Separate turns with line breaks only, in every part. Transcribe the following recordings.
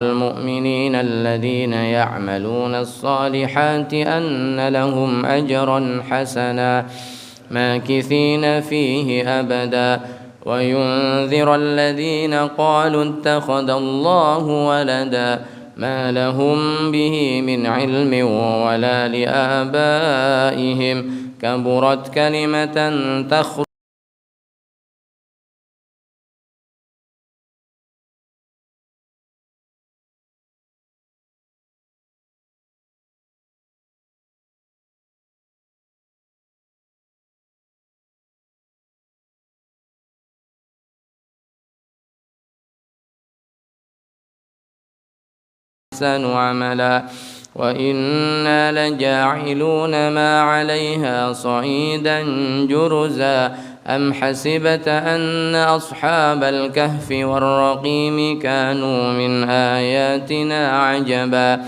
المؤمنين الذين يعملون الصالحات أن لهم أجرا حسنا ماكثين فيه أبدا وينذر الذين قالوا اتخذ الله ولدا ما لهم به من علم ولا لآبائهم كبرت كلمة تخرج أحسن عملا وإنا لجاعلون ما عليها صعيدا جرزا أم حسبت أن أصحاب الكهف والرقيم كانوا من آياتنا عجبا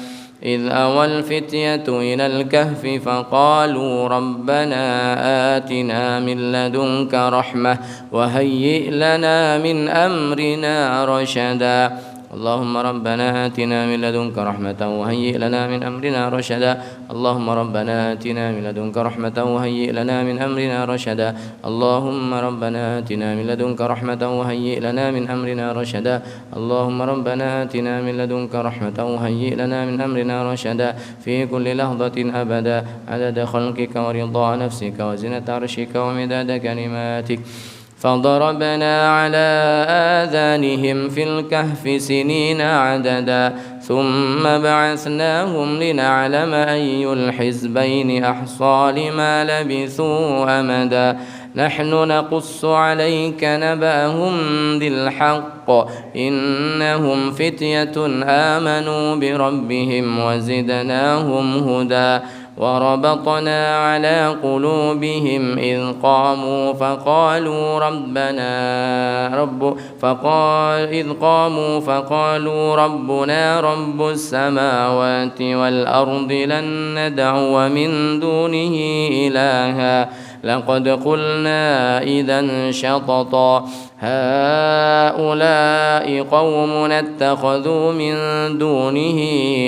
إذ أوى الفتية إلى الكهف فقالوا ربنا آتنا من لدنك رحمة وهيئ لنا من أمرنا رشدا اللهم ربنا آتنا من لدنك رحمة وهيئ لنا من أمرنا رشدا اللهم ربنا آتنا من لدنك رحمة وهيئ لنا من أمرنا رشدا اللهم ربنا آتنا من لدنك رحمة وهيئ لنا من أمرنا رشدا اللهم ربنا آتنا من لدنك رحمة وهيئ لنا من أمرنا رشدا في كل لحظة أبدا عدد خلقك ورضا نفسك وزنة عرشك ومداد كلماتك فضربنا على آذانهم في الكهف سنين عددا ثم بعثناهم لنعلم أي الحزبين أحصى لما لبثوا أمدا نحن نقص عليك نبأهم بالحق إنهم فتية آمنوا بربهم وزدناهم هدى وربطنا على قلوبهم إذ قاموا فقالوا ربنا رب السماوات والأرض لن ندعو من دونه إلها لقد قلنا إذا شططا هؤلاء قومنا اتخذوا من دونه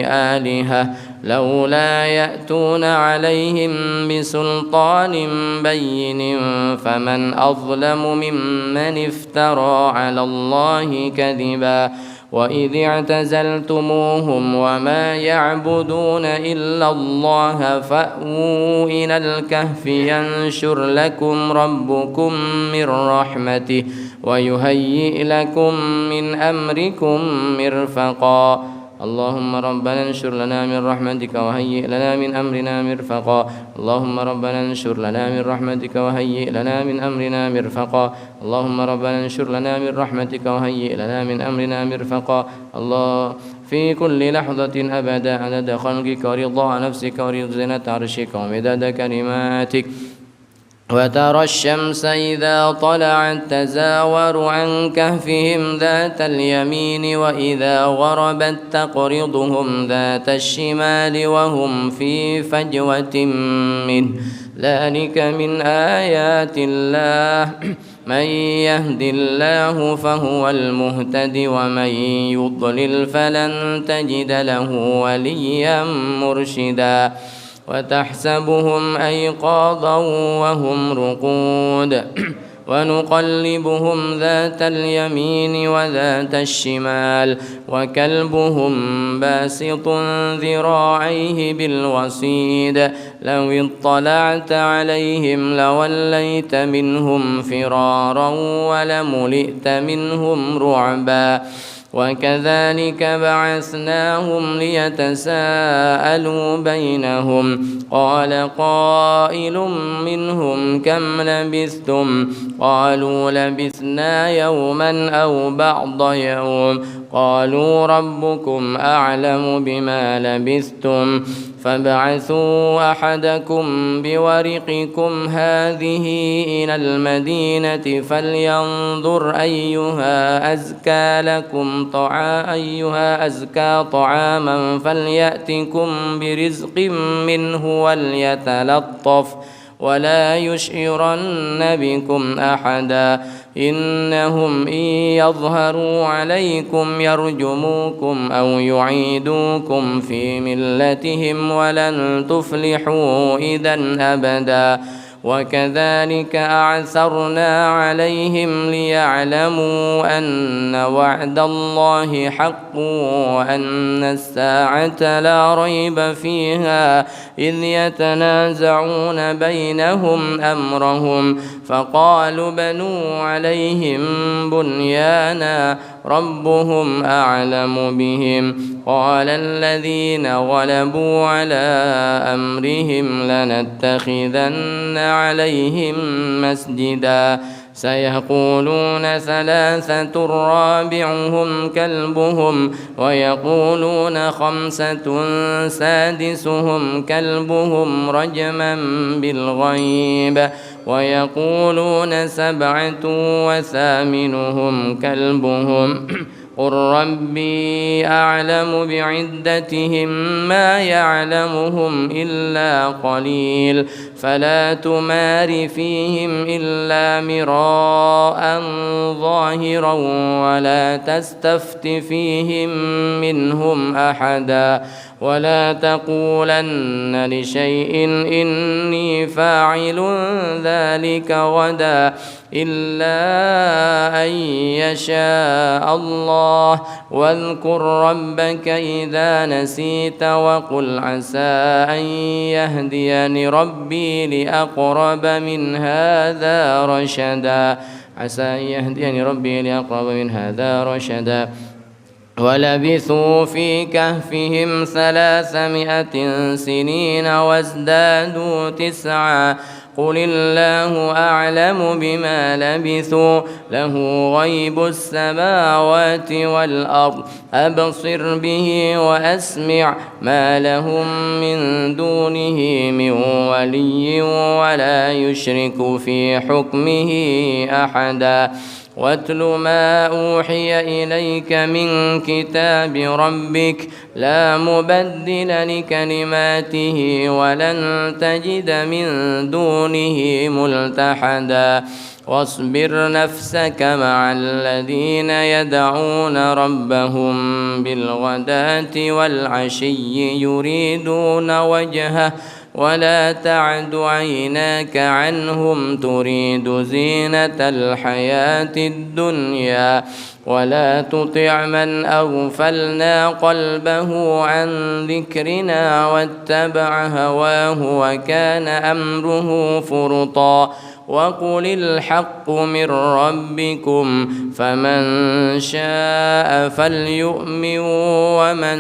آلهة لولا يأتون عليهم بسلطان بين فمن أظلم ممن افترى على الله كذبا وإذ اعتزلتموهم وما يعبدون إلا الله فأووا إلى الكهف ينشر لكم ربكم من رحمته ويهيئ لكم من أمركم مرفقا اللهم ربنا انشر لنا من رحمتك وهيئ لنا من أمرنا مرفقا اللهم ربنا انشر لنا من رحمتك وهيئ لنا من أمرنا مرفقا اللهم ربنا انشر لنا من رحمتك وهيئ لنا من أمرنا مرفقا الله في كل لحظة أبدا عدد خلقك ورضا نفسك وزنة عرشك ومداد كلماتك وترى الشمس إذا طلعت تزاور عن كهفهم ذات اليمين وإذا غربت تقرضهم ذات الشمال وهم في فجوة منه ذلك من آيات الله من يهد الله فهو المهتد ومن يضلل فلن تجد له وليا مرشدا وتحسبهم أيقاظا وهم رقود ونقلبهم ذات اليمين وذات الشمال وكلبهم باسط ذراعيه بالوصيد لو اطلعت عليهم لوليت منهم فرارا ولملئت منهم رعبا وكذلك بعثناهم ليتساءلوا بينهم قال قائل منهم كم لبثتم قالوا لبثنا يوما أو بعض يوم قالوا ربكم أعلم بما لبثتم فابعثوا أحدكم بورقكم هذه إلى المدينة فلينظر أيها أزكى طعاما فليأتكم برزق منه ولا يشعرن بكم أحدا إنهم إن يظهروا عليكم يرجموكم أو يعيدوكم في ملتهم ولن تفلحوا إذا أبدا وكذلك أعثرنا عليهم ليعلموا أن وعد الله حق وأن الساعة لا ريب فيها إذ يتنازعون بينهم أمرهم فقالوا بنوا عليهم بنيانا ربهم أعلم بهم قال الذين غلبوا على أمرهم لنتخذن عليهم مسجدا سيقولون ثلاثة رابعهم كلبهم ويقولون خمسة سادسهم كلبهم رجما بالغيب ويقولون سبعة وثامنهم كلبهم قل ربي أعلم بعدتهم ما يعلمهم إلا قليل فلا تمار فيهم إلا مراء ظاهرا ولا تستفت فيهم منهم أحدا ولا تقولن لشيء إني فاعل ذلك غدا إلا أن يشاء الله واذكر ربك إذا نسيت وقل عسى أن يهديني ربي لأقرب من هذا رشدا عسى أن يهديني ربي لأقرب من هذا رشدا ولبثوا في كهفهم 300 سنين وازدادوا 9 قل الله أعلم بما لبثوا له غيب السماوات والأرض أبصر به وأسمع ما لهم من دونه من ولي ولا يشرك في حكمه أحدا واتل ما أوحي إليك من كتاب ربك لا مبدل لكلماته ولن تجد من دونه ملتحدا واصبر نفسك مع الذين يدعون ربهم بالغداة والعشي يريدون وجهه ولا تعد عيناك عنهم تريد زينة الحياة الدنيا ولا تطع من أغفلنا قلبه عن ذكرنا واتبع هواه وكان أمره فرطا وقل الحق من ربكم فمن شاء فليؤمن ومن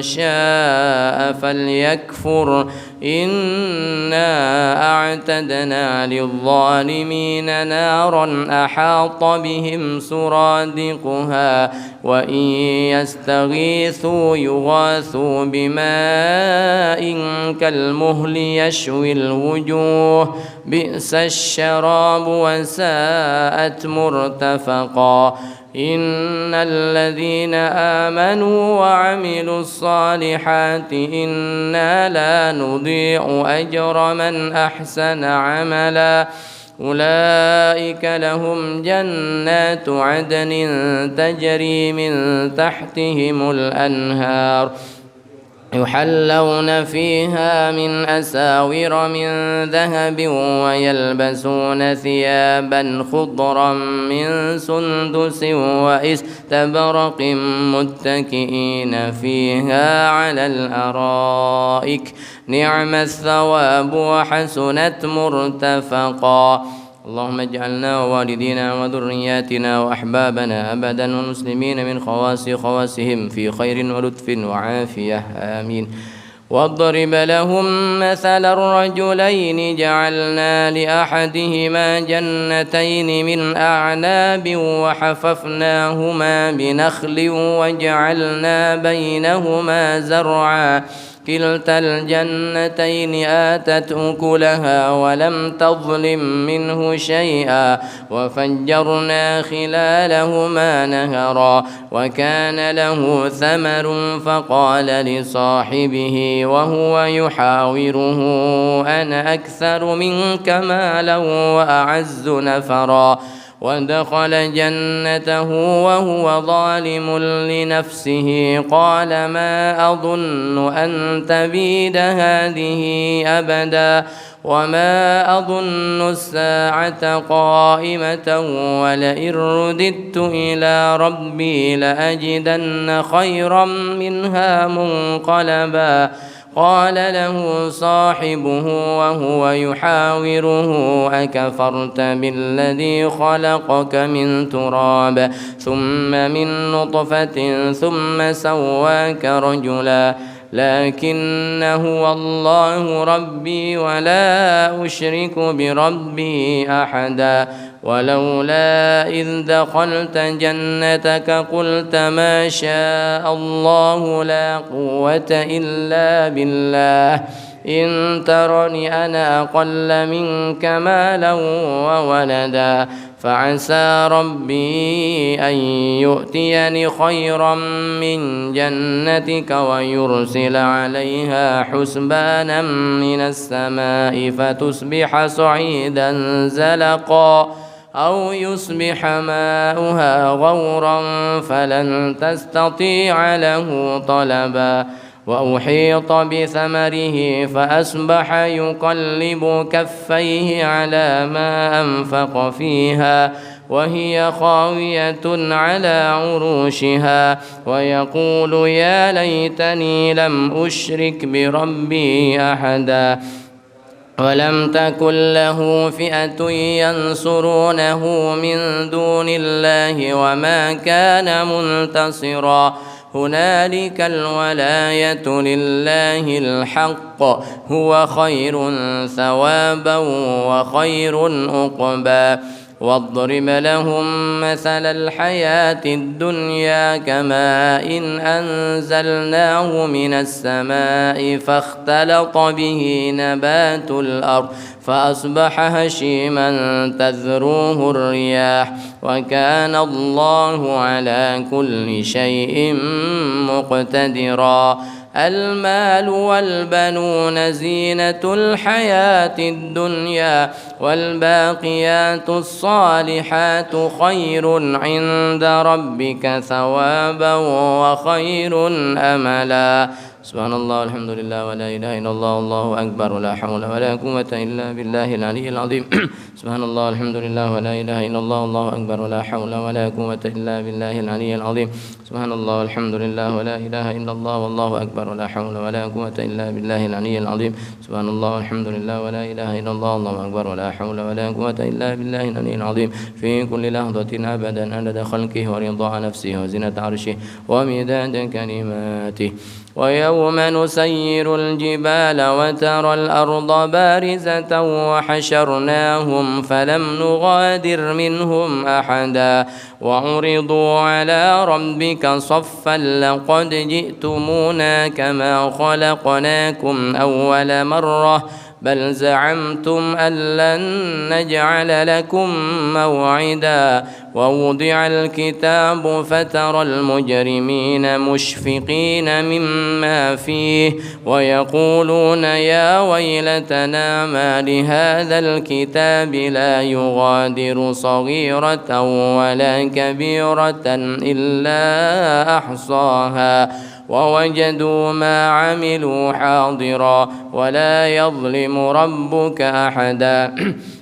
شاء فليكفر إنا أعتدنا للظالمين نارا أحاط بهم سرادقها وإن يستغيثوا يغاثوا بماء كالمهل يشوي الوجوه بئس الشراب وساءت مرتفقا إن الذين آمنوا وعملوا الصالحات إنا لا نضيع أجر من أحسن عملا أولئك لهم جنات عدن تجري من تحتهم الأنهار يحلون فيها من أساور من ذهب ويلبسون ثيابا خضرا من سندس وإستبرق متكئين فيها على الأرائك نعم الثواب وحسنت مرتفقا اللهم اجعلنا ووالدينا وذرياتنا وأحبابنا أبدا والمسلمين من خواسهم في خير ولطف وعافية آمين واضرب لهم مثل الرجلين جعلنا لأحدهما جنتين من أعناب وحففناهما بنخل وجعلنا بينهما زرعا كلتا الجنتين آتت أكلها ولم تظلم منه شيئا وفجرنا خلالهما نهرا وكان له ثمر فقال لصاحبه وهو يحاوره أنا أكثر منك مالا وأعز نفرا ودخل جنته وهو ظالم لنفسه قال ما أظن أن تبيد هذه أبدا وما أظن الساعة قائمة ولئن رددت إلى ربي لأجدن خيرا منها منقلبا قال له صاحبه وهو يحاوره أكفرت بالذي خلقك من تراب ثم من نطفة ثم سواك رجلا لكن هو الله ربي ولا أشرك بربي أحدا ولولا إذ دخلت جنتك قلت ما شاء الله لا قوة إلا بالله إن ترني أنا أقل منك مالا وولدا فعسى ربي أن يؤتيني خيرا من جنتك ويرسل عليها حسبانا من السماء فتصبح صعيدا زلقا أو يصبح ماؤها غورا فلن تستطيع له طلبا وأحيط بثمره فأصبح يقلب كفيه على ما أنفق فيها وهي خاوية على عروشها ويقول يا ليتني لم أشرك بربي أحدا ولم تكن له فئة ينصرونه من دون الله وما كان منتصرا هنالك الولاية لله الحق هو خير ثوابا وخير عقبا واضرب لهم مثل الحياة الدنيا كماء إن أنزلناه من السماء فاختلط به نبات الأرض فأصبح هشيما تذروه الرياح وكان الله على كل شيء مقتدرا المال والبنون زينة الحياة الدنيا والباقيات الصالحات خير عند ربك ثوابا وخير أملا سبحان الله والحمد لله ولا إله إلا الله والله أكبر ولا حول ولا قوة إلا بالله العلي العظيم سبحان الله والحمد لله ولا إله إلا الله والله أكبر ولا حول ولا قوة إلا بالله العلي العظيم سبحان الله والحمد لله ولا إله إلا الله والله أكبر ولا حول ولا قوة إلا بالله العلي العظيم سبحان الله والحمد لله ولا إله إلا الله والله أكبر ولا حول ولا قوة إلا بالله العلي العظيم في كل لحظة أبدا عدد خلقه ورضا نفسه وزنة عرشه ومداد كلماته ويوم نسير الجبال وترى الأرض بارزة وحشرناهم فلم نغادر منهم أحدا وعرضوا على ربك صفا لقد جئتمونا كما خلقناكم أول مرة بل زعمتم أن لن نجعل لكم موعدا ووضع الكتاب فترى المجرمين مشفقين مما فيه ويقولون يا ويلتنا ما لهذا الكتاب لا يغادر صغيرة ولا كبيرة إلا أحصاها ووجدوا ما عملوا حاضرا ولا يظلم ربك أحدا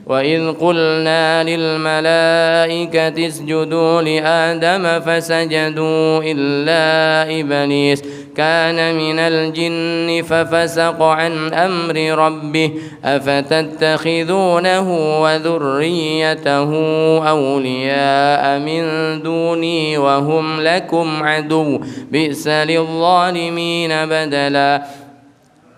وإذ قلنا للملائكة اسجدوا لآدم فسجدوا إلا إبليس كان من الجن ففسق عن أمر ربه أفتتخذونه وذريته أولياء من دوني وهم لكم عدو بئس للظالمين بدلا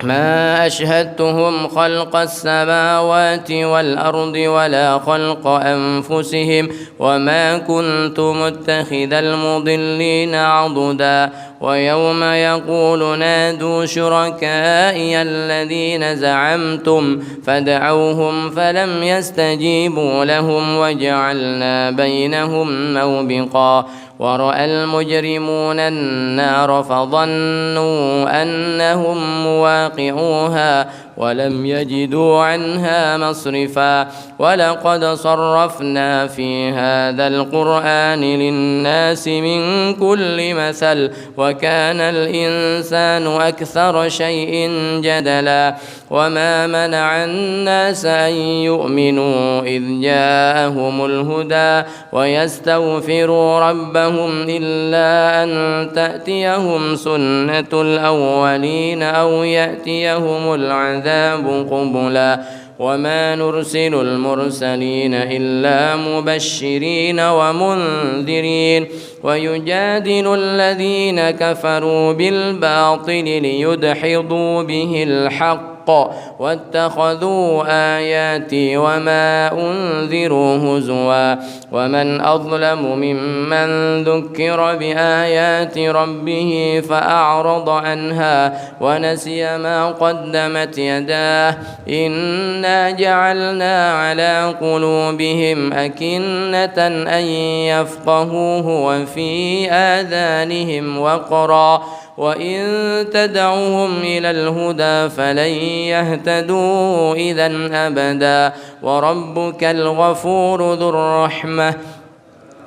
ما أشهدتهم خلق السماوات والأرض ولا خلق أنفسهم وما كنت متخذ المضلين عضدا ويوم يقول نادوا شركائي الذين زعمتم فدعوهم فلم يستجيبوا لهم وجعلنا بينهم موبقا ورأى المجرمون النار فظنوا أنهم مواقعوها ولم يجدوا عنها مصرفا ولقد صرفنا في هذا القرآن للناس من كل مثل وكان الإنسان أكثر شيء جدلا وما منع الناس أن يؤمنوا إذ جاءهم الهدى ويستغفروا ربهم إلا أن تأتيهم سنة الأولين أو يأتيهم العذاب قبلا وما نرسل المرسلين إلا مبشرين ومنذرين ويجادل الذين كفروا بالباطل ليدحضوا به الحق واتخذوا آياتي وما أنذروا هزوا ومن أظلم ممن ذكر بآيات ربه فأعرض عنها ونسي ما قدمت يداه إنا جعلنا على قلوبهم أكنة أن يفقهوه وفي آذانهم وقرا وإن تدعوهم إلى الهدى فلن يهتدوا إذا أبدا وربك الغفور ذو الرحمة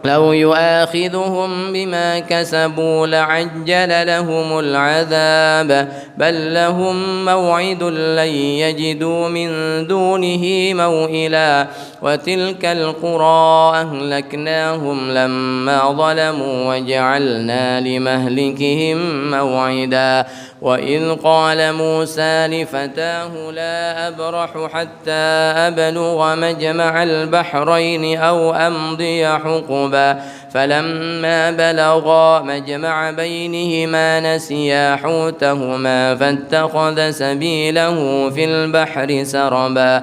لو يؤاخذهم بما كسبوا لعجل لهم العذاب بل لهم موعد لن يجدوا من دونه موئلا وتلك القرى أهلكناهم لما ظلموا وجعلنا لمهلكهم موعدا وإذ قال موسى لفتاه لا أبرح حتى أبلغ مجمع البحرين أو أمضي حقبا فلما بلغا مجمع بينهما نسيا حوتهما فاتخذ سبيله في البحر سربا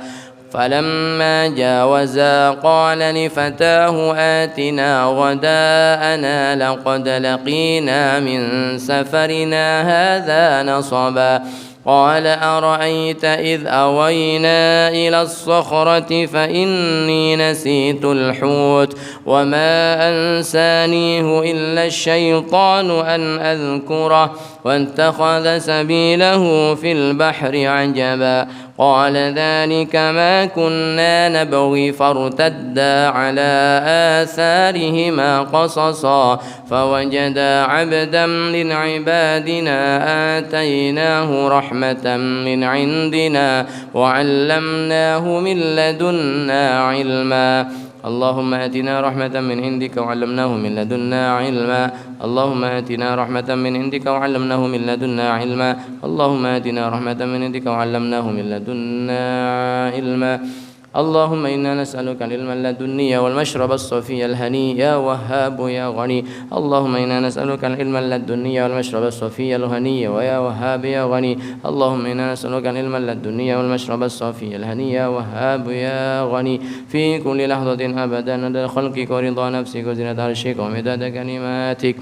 فلما جاوزا قال لفتاه آتنا غداءنا لقد لقينا من سفرنا هذا نصبا قال أرأيت إذ أوينا إلى الصخرة فإني نسيت الحوت وما أنسانيه إلا الشيطان أن أذكره واتخذ سبيله في البحر عجبا قال ذلك ما كنا نبغي فارتدا على آثارهما قصصا فوجدا عبدا من عبادنا آتيناه رحمة من عندنا وعلمناه من لدنا علما اللهم آتنا رحمة من عندك وعلمناه من لدنا علما اللهم آتنا رحمة من عندك وعلمناه من لدنا علما اللهم آتنا رحمة من عندك وعلمناه من لدنا علما اللهم إنا نسألك العلم اللدني والمشرب الصفي الهني يا وهاب يا غني اللهم إنا نسألك العلم اللدني والمشرب الصفي الهني ويا وهاب يا غني اللهم إنا نسألك العلم اللدني والمشرب الصفي الهني يا وهاب يا غني في كل لحظة أبدا عدد خلقك ورضا نفسك وزنة عرشك ومداد كلماتك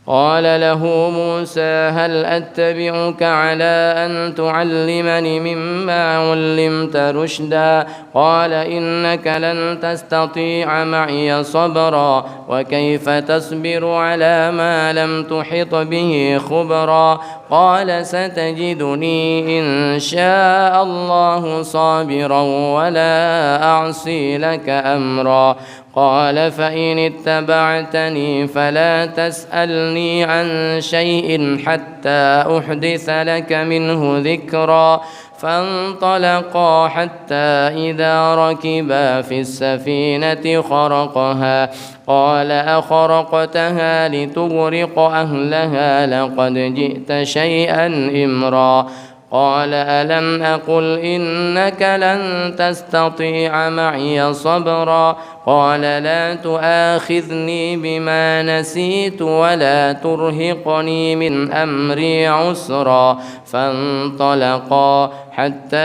قال له موسى هل أتبعك على أن تعلمني مما علمت رشدا قال إنك لن تستطيع معي صبرا وكيف تصبر على ما لم تحط به خبرا قال ستجدني إن شاء الله صابرا ولا أعصي لك أمرا قال فإن اتبعتني فلا تسألني عن شيء حتى أحدث لك منه ذكرا فانطلقا حتى إذا ركبا في السفينة خرقها قال أخرقتها لتغرق أهلها لقد جئت شيئا إمرا قال ألم أقل إنك لن تستطيع معي صبرا قال لا تؤاخذني بما نسيت ولا ترهقني من أمري عسرا فانطلقا حتى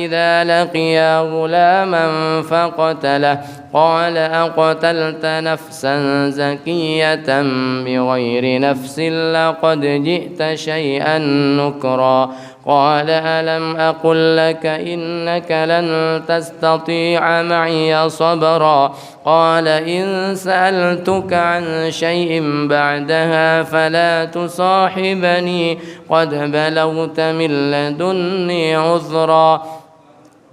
إذا لقيا غلاما فقتله قال أقتلت نفسا زكية بغير نفس لقد جئت شيئا نكرا قال ألم أقل لك إنك لن تستطيع معي صبرا قال إن سألتك عن شيء بعدها فلا تصاحبني قد بلغت من لدني عذرا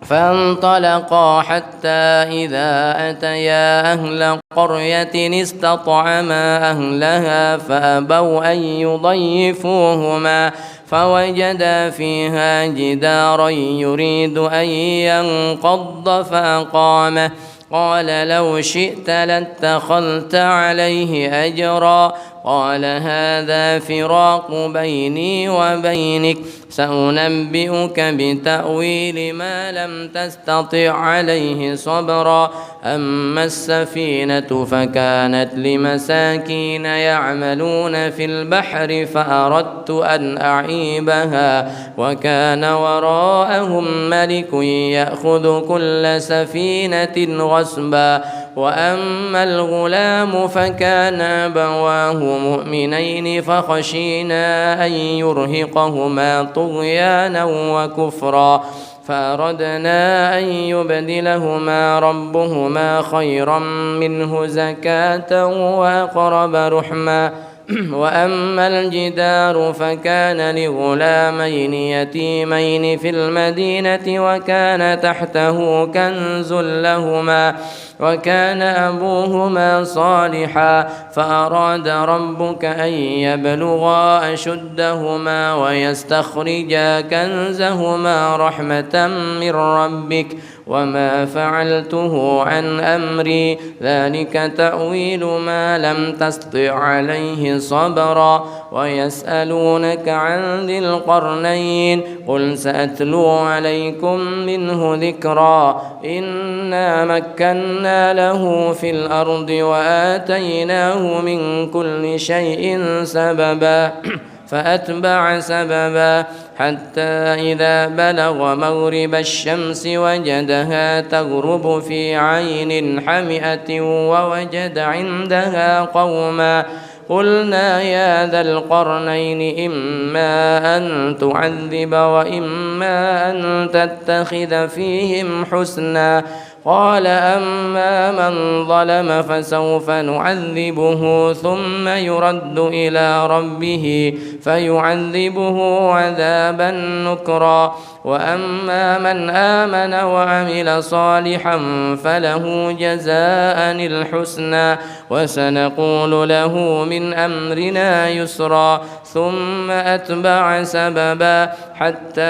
فانطلقا حتى إذا أتيا أهل قرية استطعما أهلها فأبوا أن يضيفوهما فوجدا فيها جدارا يريد أن ينقض فأقامه قال لو شئت لاتخذت عليه أجرا قال هذا فراق بيني وبينك سأنبئك بتأويل ما لم تستطع عليه صبرا أما السفينة فكانت لمساكين يعملون في البحر فأردت أن أعيبها وكان وراءهم ملك يأخذ كل سفينة غصبا وأما الغلام فكان أبواه مؤمنين فخشينا أن يرهقهما طغيانا وكفرا فأردنا أن يبدلهما ربهما خيرا منه زكاة وأقرب رحما وأما الجدار فكان لغلامين يتيمين في المدينة وكان تحته كنز لهما وكان أبوهما صالحا فأراد ربك أن يبلغا أشدهما ويستخرجا كنزهما رحمة من ربك وما فعلته عن أمري ذلك تأويل ما لم تسطع عليه صبرا ويسألونك عن ذي القرنين قل سأتلو عليكم منه ذكرا إنا مكنا له في الأرض وآتيناه من كل شيء سببا فأتبع سببا حتى إذا بلغ مغرب الشمس وجدها تغرب في عين حمئة ووجد عندها قوما قلنا يا ذا القرنين إما أن تعذب وإما أن تتخذ فيهم حسنا قال أما من ظلم فسوف نعذبه ثم يرد إلى ربه فيعذبه عذابا نكرا وأما من آمن وعمل صالحا فله جزاء الحسنى وسنقول له من أمرنا يسرا ثم أتبع سببا حتى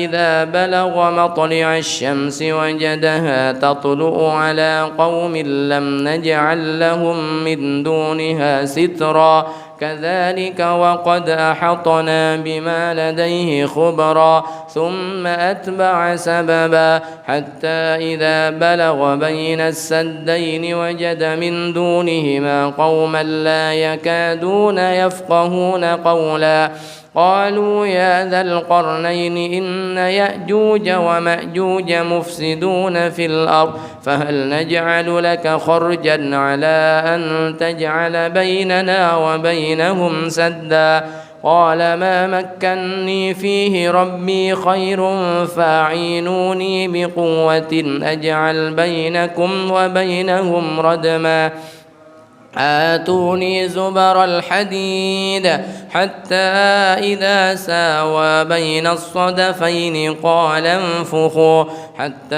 إذا بلغ مطلع الشمس وجدها تطلع على قوم لم نجعل لهم من دونها سترا كذلك وقد أحطنا بما لديه خبرا ثم أتبع سببا حتى إذا بلغ بين السدين وجد من دونهما قوما لا يكادون يفقهون قولا قالوا يا ذا القرنين إن يأجوج ومأجوج مفسدون في الأرض فهل نجعل لك خرجا على أن تجعل بيننا وبينهم سدا قال ما مكني فيه ربي خير فاعينوني بقوة أجعل بينكم وبينهم ردما آتوني زبر الحديد حتى إذا ساوى بين الصدفين قال انفخوا حتى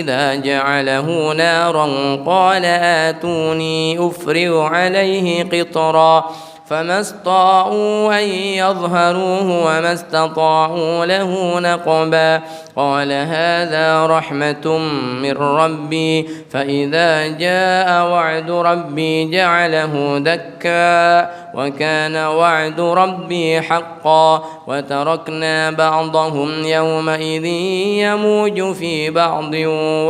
إذا جعله نارا قال آتوني أفرغ عليه قطرا فما استطاعوا أن يظهروه وما استطاعوا له نقبا قال هذا رحمة من ربي فإذا جاء وعد ربي جعله دكا وكان وعد ربي حقا وتركنا بعضهم يومئذ يموج في بعض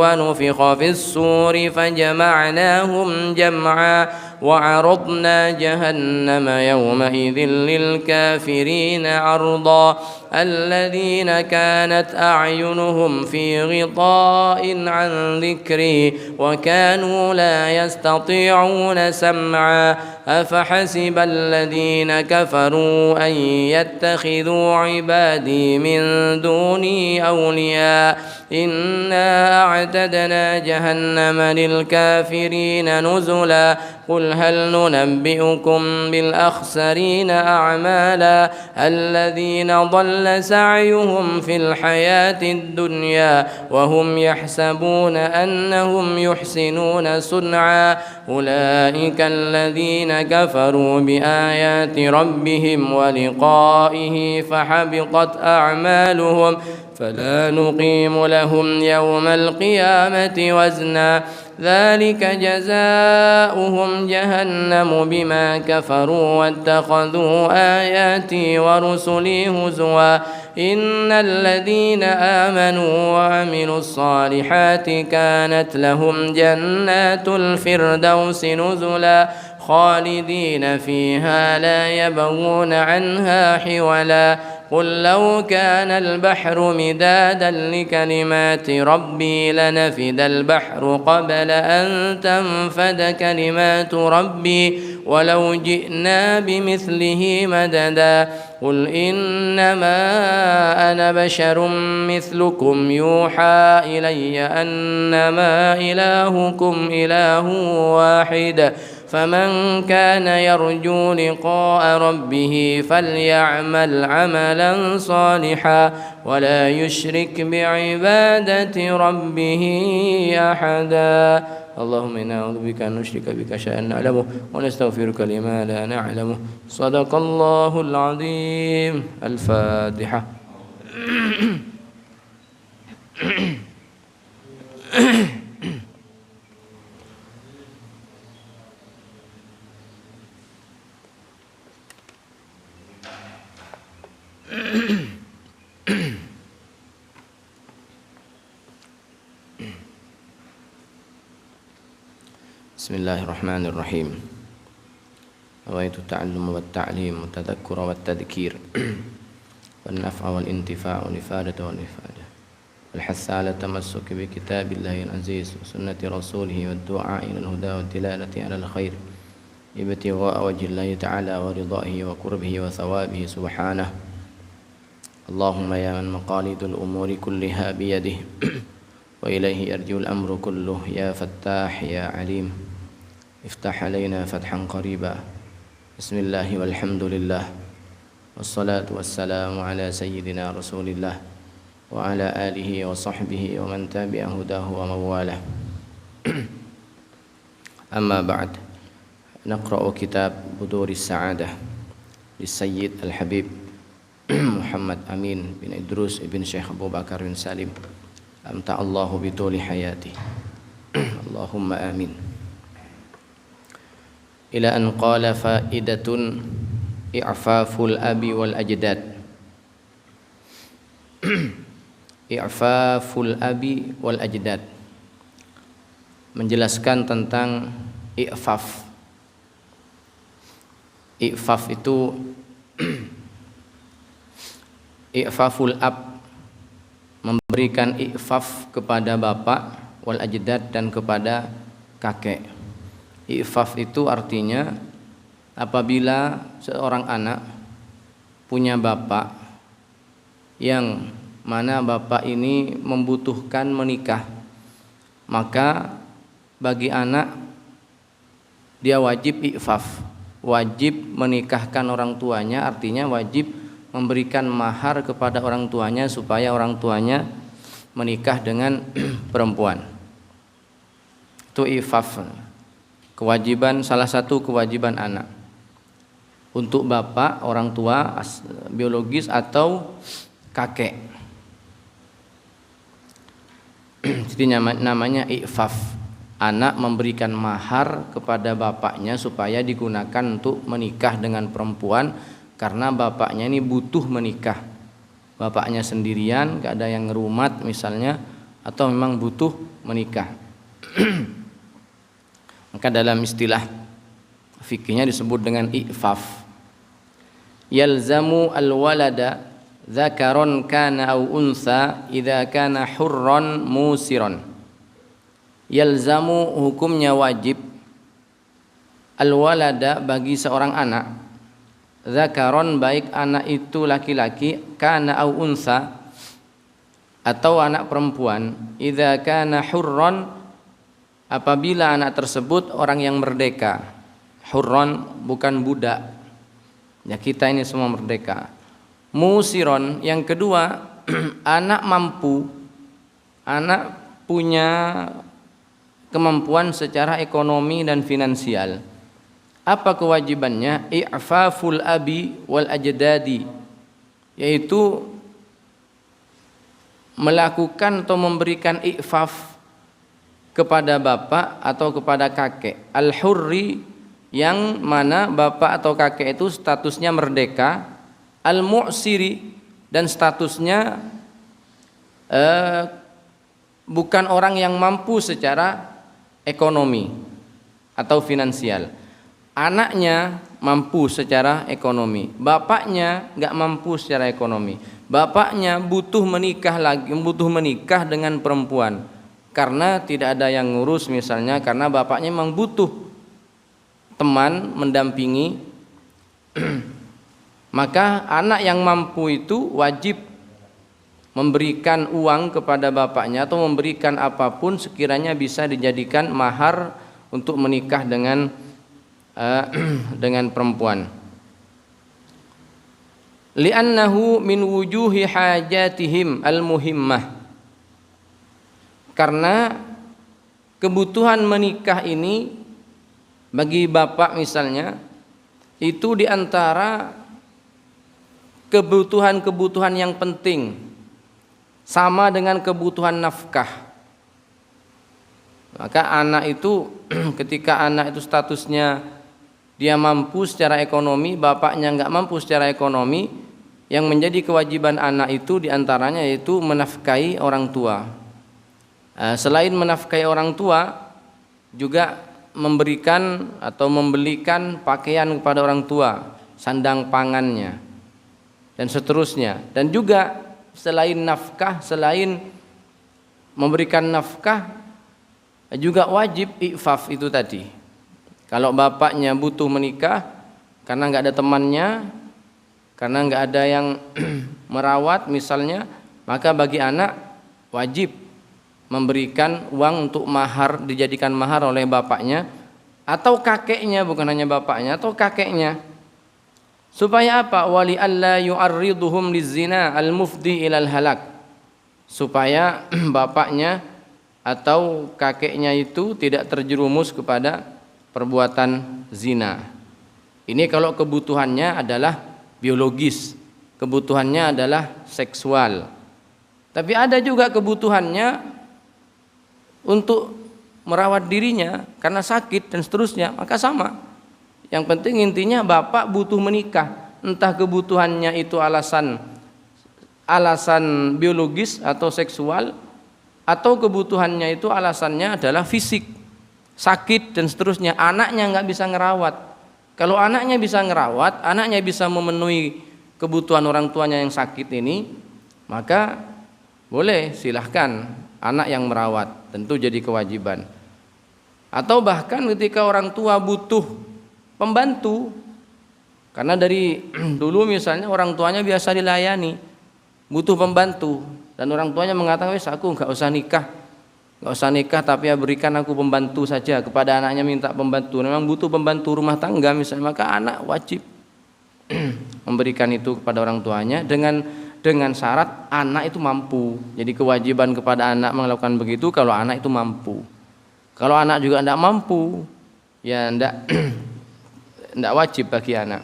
ونفخ في الصور فجمعناهم جمعا وعرضنا جهنم يومئذ للكافرين عرضا الذين كانت أعينهم في غطاء عن ذكري وكانوا لا يستطيعون سمعا أفحسب الذين كفروا أن يتخذوا عبادي من دوني أولياء إنا أعتدنا جهنم للكافرين نزلا قل هل ننبئكم بالأخسرين أعمالا الذين ضل سعيهم في الحياة الدنيا وهم يحسبون أنهم يحسنون صنعا أولئك الذين كفروا بآيات ربهم ولقائه فحبطت أعمالهم فلا نقيم لهم يوم القيامة وزنا ذلك جزاؤهم جهنم بما كفروا واتخذوا آياتي ورسلي هزوا إن الذين آمنوا وعملوا الصالحات كانت لهم جنات الفردوس نزلا خالدين فيها لا يبغون عنها حولا قل لو كان البحر مدادا لكلمات ربي لنفد البحر قبل أن تنفد كلمات ربي ولو جئنا بمثله مددا قل إنما أنا بشر مثلكم يوحى إلي أنما إلهكم إله واحد فمن كان يرجو لقاء ربه فليعمل عملا صالحا ولا يشرك بعبادة ربه أحدا اللهم إنا نعوذ بك أن نشرك بك شيئا نعلمه ونستغفرك لما لا نعلمه صدق الله العظيم الفاتحة بسم الله الرحمن الرحيم نويت التعلم والتعليم والتذكر والتذكير والنفع والانتفاع والإفادة والإفادة والحث على التمسك بكتاب الله العزيز وسنة رسوله والدعاء إلى الهدى والدلالة على الخير ابتغاء وجه الله تعالى ورضائه وقربه وثوابه سبحانه اللهم يا من مقاليد الأمور كلها بيده وإليه يرجع الأمر كله يا فتاح يا عليم افتح علينا فتحا قريبا بسم الله والحمد لله والصلاة والسلام على سيدنا رسول الله وعلى آله وصحبه ومن تبع هداه ومن والاه أما بعد نقرأ كتاب بدور السعادة للسيد الحبيب محمد أمين بن إدروس بن شيخ أبو بكر بن سالم أمتع الله بطول حياته اللهم آمين إلى أن قال فائدة إعفاف الأب والأجداد إعفاف الأب والأجداد menjelaskan tentang i'faf. I'faf itu i'faful ab, memberikan i'faf kepada bapak, wal ajdad dan kepada kakek. I'faf itu artinya apabila seorang anak punya bapak yang mana bapak ini membutuhkan menikah, maka bagi anak dia wajib i'faf, wajib menikahkan orang tuanya, artinya wajib memberikan mahar kepada orang tuanya supaya orang tuanya menikah dengan perempuan. Itu i'faf, kewajiban, salah satu kewajiban anak untuk bapak, orang tua biologis atau kakek. Jadi namanya i'faf. anak memberikan mahar kepada bapaknya supaya digunakan untuk menikah dengan perempuan karena bapaknya ini butuh menikah. Bapaknya sendirian, gak ada yang ngerumat misalnya, atau memang butuh menikah. Maka dalam istilah fikihnya disebut dengan i'faf. Yalzamu al-walada dzakaron kana aw unsa idza kana hurran musiron. Yalzamu hukumnya wajib al-walada bagi seorang anak, dzakaron baik anak itu laki-laki, kana aw unsa atau anak perempuan, idza kana hurran apabila anak tersebut orang yang merdeka. Hurran bukan budak. Ya, kita ini semua merdeka. Musiron yang kedua anak mampu, anak punya kemampuan secara ekonomi dan finansial. Apa kewajibannya? I'faful abi wal ajdadi, yaitu melakukan atau memberikan i'faf kepada bapak atau kepada kakek. Al-hurri yang mana bapak atau kakek itu statusnya merdeka, al-mu'siri dan statusnya bukan orang yang mampu secara ekonomi atau finansial. Anaknya mampu secara ekonomi, bapaknya nggak mampu secara ekonomi. Bapaknya butuh menikah dengan perempuan karena tidak ada yang ngurus misalnya, karena bapaknya memang butuh teman mendampingi. Maka anak yang mampu itu wajib memberikan uang kepada bapaknya atau memberikan apapun sekiranya bisa dijadikan mahar untuk menikah dengan perempuan. Li'annahu min wujuhi hajatihim al-muhimmah, karena kebutuhan menikah ini bagi bapak misalnya itu diantara kebutuhan-kebutuhan yang penting, sama dengan kebutuhan nafkah. Maka anak itu ketika anak itu statusnya dia mampu secara ekonomi, bapaknya nggak mampu secara ekonomi, yang menjadi kewajiban anak itu diantaranya yaitu menafkahi orang tua. Selain menafkahi orang tua, juga memberikan atau membelikan pakaian kepada orang tua, sandang pangannya, dan seterusnya. Dan juga selain nafkah, selain memberikan nafkah, juga wajib i'faf itu tadi. Kalau bapaknya butuh menikah karena nggak ada temannya, karena nggak ada yang merawat misalnya, maka bagi anak wajib memberikan uang untuk mahar, dijadikan mahar oleh bapaknya atau kakeknya, bukan hanya bapaknya, atau kakeknya. Supaya apa? Wali alla yu'arriduhum lizina al-mufdi ilal halak. Supaya bapaknya atau kakeknya itu tidak terjerumus kepada perbuatan zina. Ini kalau kebutuhannya adalah biologis, kebutuhannya adalah seksual. Tapi ada juga kebutuhannya untuk merawat dirinya karena sakit dan seterusnya, maka sama. Yang penting intinya bapak butuh menikah, entah kebutuhannya itu alasan biologis atau seksual, atau kebutuhannya itu alasannya adalah fisik, sakit dan seterusnya. Anaknya nggak bisa ngerawat. Kalau anaknya bisa ngerawat, anaknya bisa memenuhi kebutuhan orang tuanya yang sakit ini, maka boleh, silahkan anak yang merawat, tentu jadi kewajiban. Atau bahkan ketika orang tua butuh pembantu, karena dari dulu misalnya orang tuanya biasa dilayani, butuh pembantu, dan orang tuanya mengatakan, wes aku nggak usah nikah tapi ya berikan aku pembantu saja. Kepada anaknya minta pembantu, memang butuh pembantu rumah tangga misalnya, maka anak wajib memberikan itu kepada orang tuanya dengan syarat anak itu mampu. Jadi kewajiban kepada anak melakukan begitu kalau anak itu mampu. Kalau anak juga tidak mampu, ya tidak wajib bagi anak.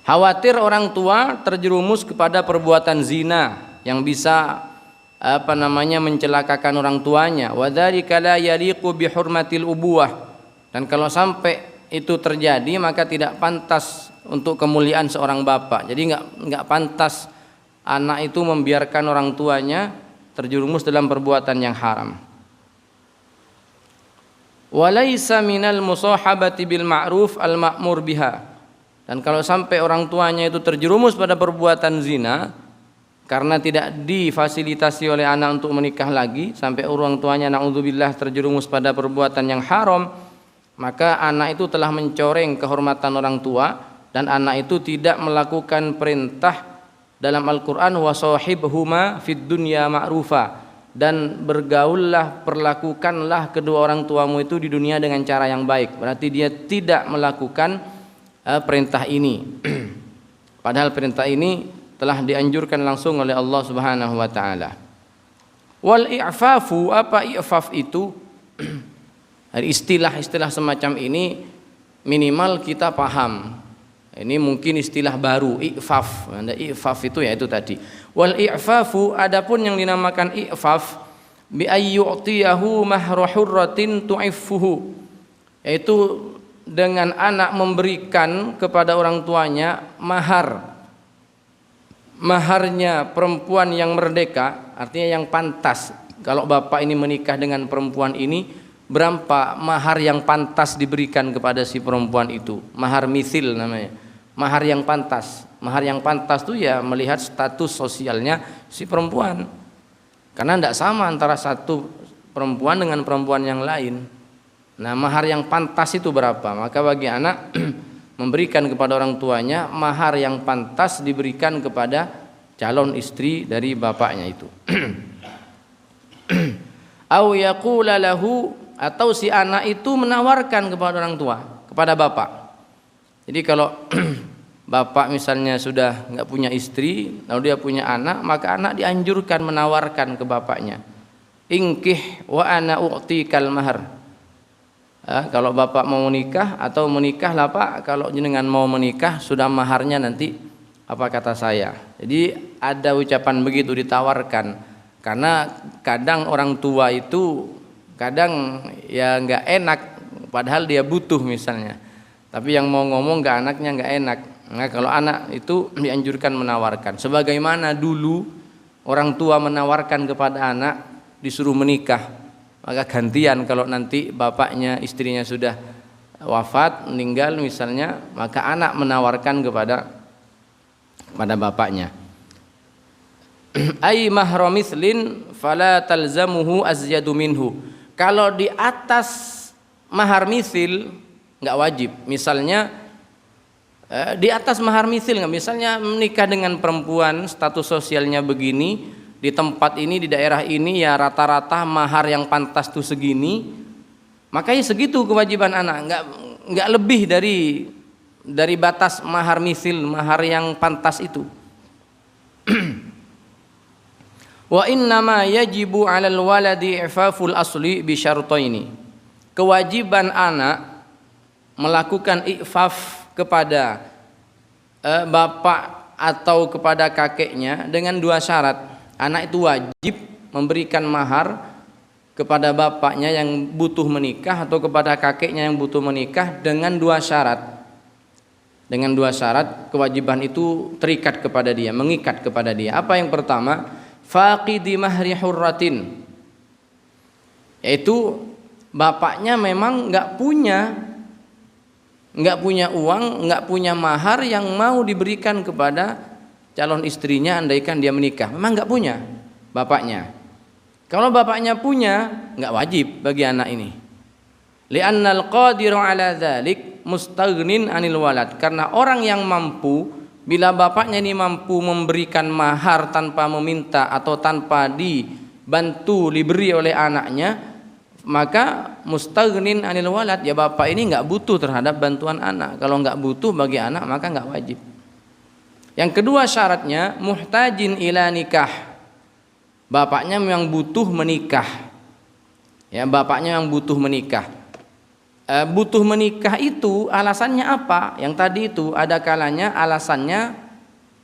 Khawatir orang tua terjerumus kepada perbuatan zina yang bisa mencelakakan orang tuanya. Wa dzalika la yaliqu bi hurmatil ubuwah. Dan kalau sampai itu terjadi maka tidak pantas untuk kemuliaan seorang bapak. Jadi enggak pantas anak itu membiarkan orang tuanya terjerumus dalam perbuatan yang haram. Walaysa minal musahabati bil ma'ruf al ma'mur biha. Dan kalau sampai orang tuanya itu terjerumus pada perbuatan zina karena tidak difasilitasi oleh anak untuk menikah lagi, sampai orang tuanya naudzubillah terjerumus pada perbuatan yang haram, maka anak itu telah mencoreng kehormatan orang tua, dan anak itu tidak melakukan perintah dalam Al-Qur'an wa sahibhuma fid dunya ma'rufa, dan bergaullah, perlakukanlah kedua orang tuamu itu di dunia dengan cara yang baik. Berarti dia tidak melakukan perintah ini. Padahal perintah ini telah dianjurkan langsung oleh Allah Subhanahu wa taala. Wal i'fafu, apa i'faf itu? Istilah-istilah semacam ini minimal kita paham. Ini mungkin istilah baru, i'faf. I'faf itu ya itu tadi. Wal i'fafu, adapun yang dinamakan i'faf, bi ayyu'tiyahu mahra hurratin tu'iffuhu, yaitu dengan anak memberikan kepada orang tuanya maharnya perempuan yang merdeka, artinya yang pantas. Kalau bapak ini menikah dengan perempuan ini, berapa mahar yang pantas diberikan kepada si perempuan itu? Mahar misil namanya, mahar yang pantas. Mahar yang pantas itu ya melihat status sosialnya si perempuan, karena tidak sama antara satu perempuan dengan perempuan yang lain. Nah, mahar yang pantas itu berapa? Maka bagi anak memberikan kepada orang tuanya mahar yang pantas diberikan kepada calon istri dari bapaknya itu. Au yaqula lahu, atau si anak itu menawarkan kepada orang tua, kepada bapak. Jadi kalau bapak misalnya sudah enggak punya istri, lalu dia punya anak, maka anak dianjurkan menawarkan ke bapaknya, ingkih wa ana u'tikal mahar. Kalau bapak mau menikah, atau menikahlah pak, kalau jenengan mau menikah sudah maharnya nanti apa kata saya. Jadi ada ucapan begitu, ditawarkan. Karena kadang orang tua itu kadang ya nggak enak, padahal dia butuh misalnya, tapi yang mau ngomong nggak anaknya nggak enak. Nah, kalau anak itu dianjurkan menawarkan, sebagaimana dulu orang tua menawarkan kepada anak disuruh menikah. Maka gantian, kalau nanti bapaknya, istrinya sudah wafat, meninggal misalnya, maka anak menawarkan kepada bapaknya. Ai mahra mithlin fala talzamuhu azyadu minhu. Kalau di atas mahar misil enggak wajib. Misalnya di atas mahar misil enggak, misalnya menikah dengan perempuan status sosialnya begini, di tempat ini, di daerah ini ya rata-rata mahar yang pantas tuh segini, makanya segitu kewajiban anak, enggak lebih dari batas mahar misil, mahar yang pantas itu. Wa innama yajibu 'alal waladi i'faful asli bi syartaini. Kewajiban anak melakukan i'faf kepada bapak atau kepada kakeknya dengan dua syarat. Anak itu wajib memberikan mahar kepada bapaknya yang butuh menikah atau kepada kakeknya yang butuh menikah dengan dua syarat. Dengan dua syarat, kewajiban itu terikat kepada dia, mengikat kepada dia. Apa yang pertama? Faqidi mahri hurratin, yaitu bapaknya memang enggak punya uang, enggak punya mahar yang mau diberikan kepada calon istrinya andaikan dia menikah. Memang enggak punya bapaknya. Kalau bapaknya punya, enggak wajib bagi anak ini. Li'annal qadiru 'ala dzalik mustaghnin 'anil walad. Karena orang yang mampu, bila bapaknya ini mampu memberikan mahar tanpa meminta atau tanpa dibantu, diberi oleh anaknya, maka mustaghnin 'anil walad, ya bapak ini enggak butuh terhadap bantuan anak. Kalau enggak butuh bagi anak, maka enggak wajib. Yang kedua syaratnya muhtajin ila nikah. Bapaknya memang butuh menikah. Ya, bapaknya yang butuh menikah. Butuh menikah itu alasannya apa? Yang tadi itu ada kalanya alasannya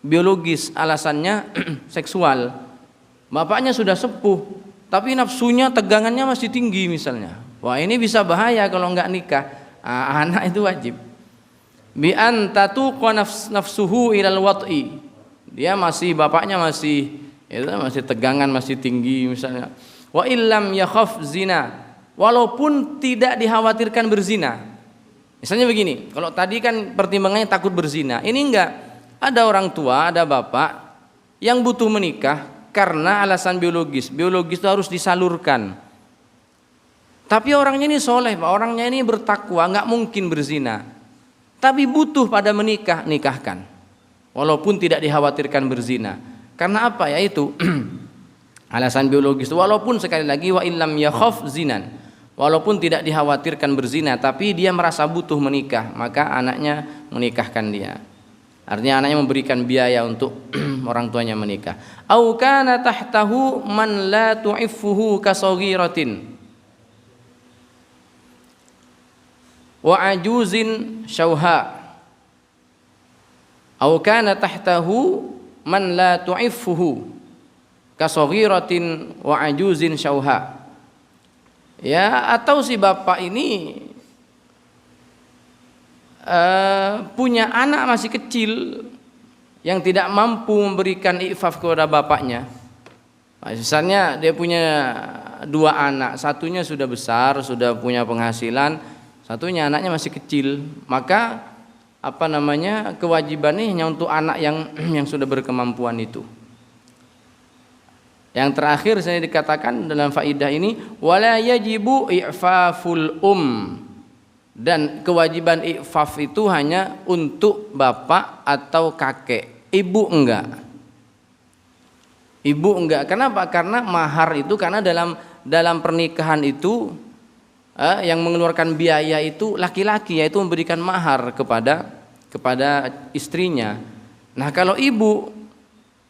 biologis, alasannya seksual. bapaknya sudah sepuh, tapi nafsunya, tegangannya masih tinggi misalnya. Wah, ini bisa bahaya kalau enggak nikah. Anak itu wajib. Bi an tatuqa nafsuhu ilal wat'i. Dia masih, bapaknya masih tegangan masih tinggi misalnya. Wa illam yakhaf zina, walaupun tidak dikhawatirkan berzina. Misalnya begini, kalau tadi kan pertimbangannya takut berzina, ini enggak. Ada orang tua, ada bapak yang butuh menikah karena alasan biologis. Biologis itu harus disalurkan. Tapi orangnya ini soleh, orangnya ini bertakwa, nggak mungkin berzina. Tapi butuh pada menikah, nikahkan. Walaupun tidak dikhawatirkan berzina. Karena apa? Yaitu alasan biologis. Walaupun sekali lagi wa illam yakhaf zinan. Walaupun tidak dikhawatirkan berzina, tapi dia merasa butuh menikah, maka anaknya menikahkan dia. Artinya anaknya memberikan biaya untuk orang tuanya menikah. Au kana tahtahu man la tu'iffuhu kasaghiratin wa ajuzin syauha. Au kana tahtahu man la tu'iffuhu kasaghiratin wa ajuzin syauha. Ya, atau si bapak ini punya anak masih kecil yang tidak mampu memberikan ifaf kepada bapaknya. Misalnya dia punya 2 anak, satunya sudah besar, sudah punya penghasilan, satunya anaknya masih kecil, maka kewajibannya hanya untuk anak yang sudah berkemampuan itu. Yang terakhir saya dikatakan dalam faidah ini, wala yajibu i'faful dan kewajiban i'faf itu hanya untuk bapak atau kakek, ibu enggak. Ibu enggak. Kenapa? Karena mahar itu, karena dalam pernikahan itu yang mengeluarkan biaya itu laki-laki, yaitu memberikan mahar kepada istrinya. Nah, kalau ibu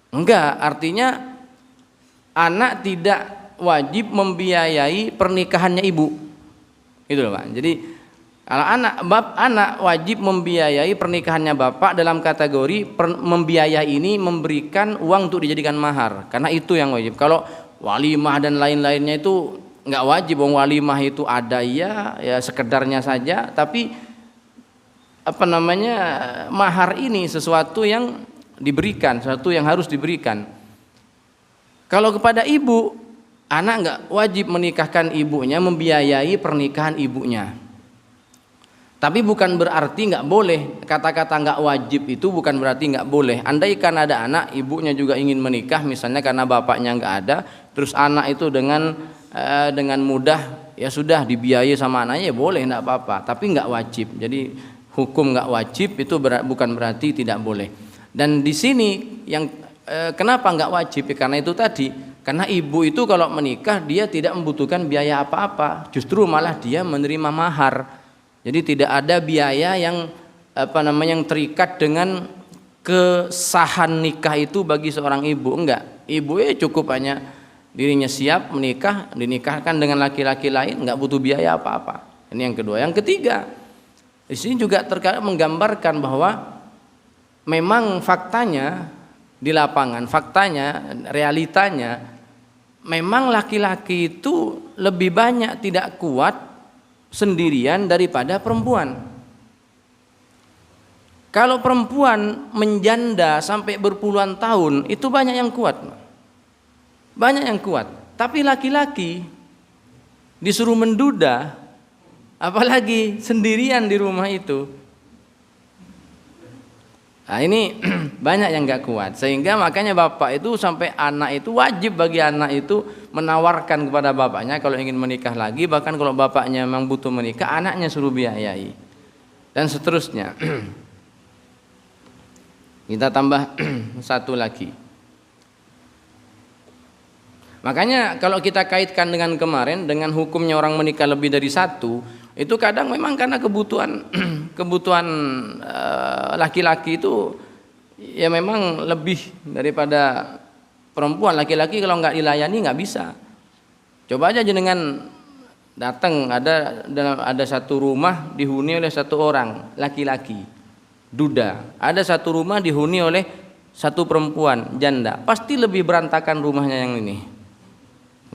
enggak, artinya anak tidak wajib membiayai pernikahannya ibu. Itu loh, Pak. Jadi kalau anak wajib membiayai pernikahannya bapak dalam kategori membiayai ini memberikan uang untuk dijadikan mahar, karena itu yang wajib. Kalau walimah dan lain-lainnya itu nggak wajib. Walimah itu ada ya sekedarnya saja, tapi mahar ini sesuatu yang diberikan, sesuatu yang harus diberikan. Kalau kepada ibu, anak nggak wajib menikahkan ibunya, membiayai pernikahan ibunya. Tapi bukan berarti nggak boleh. Kata-kata nggak wajib itu bukan berarti nggak boleh. Andaikan ada anak, ibunya juga ingin menikah, misalnya karena bapaknya nggak ada, terus anak itu dengan mudah ya sudah dibiayai sama anaknya, ya boleh, nggak apa-apa. Tapi nggak wajib. Jadi hukum nggak wajib itu bukan berarti tidak boleh. Dan di sini yang kenapa nggak wajib? Karena itu tadi. Karena ibu itu kalau menikah dia tidak membutuhkan biaya apa-apa, justru malah dia menerima mahar. Jadi tidak ada biaya yang terikat dengan kesahan nikah itu bagi seorang ibu. Enggak, ibu cukup hanya dirinya siap menikah, dinikahkan dengan laki-laki lain, enggak butuh biaya apa-apa. Ini yang kedua. Yang ketiga, di sini juga terkadang menggambarkan bahwa memang faktanya di lapangan, realitanya memang laki-laki itu lebih banyak tidak kuat sendirian daripada perempuan. Kalau perempuan menjanda sampai berpuluhan tahun itu banyak yang kuat. Tapi laki-laki disuruh menduda, apalagi sendirian di rumah itu. Nah, ini banyak yang gak kuat, sehingga makanya bapak itu sampai anak itu wajib bagi anak itu menawarkan kepada bapaknya kalau ingin menikah lagi. Bahkan kalau bapaknya memang butuh menikah, anaknya suruh biayai dan seterusnya. Kita tambah satu lagi. Makanya kalau kita kaitkan dengan kemarin, dengan hukumnya orang menikah lebih dari satu, itu kadang memang karena kebutuhan laki-laki itu ya memang lebih daripada perempuan. Laki-laki kalau nggak dilayani nggak bisa. Coba aja jenengan datang, ada satu rumah dihuni oleh satu orang laki-laki, duda. Ada satu rumah dihuni oleh satu perempuan janda, pasti lebih berantakan rumahnya yang ini.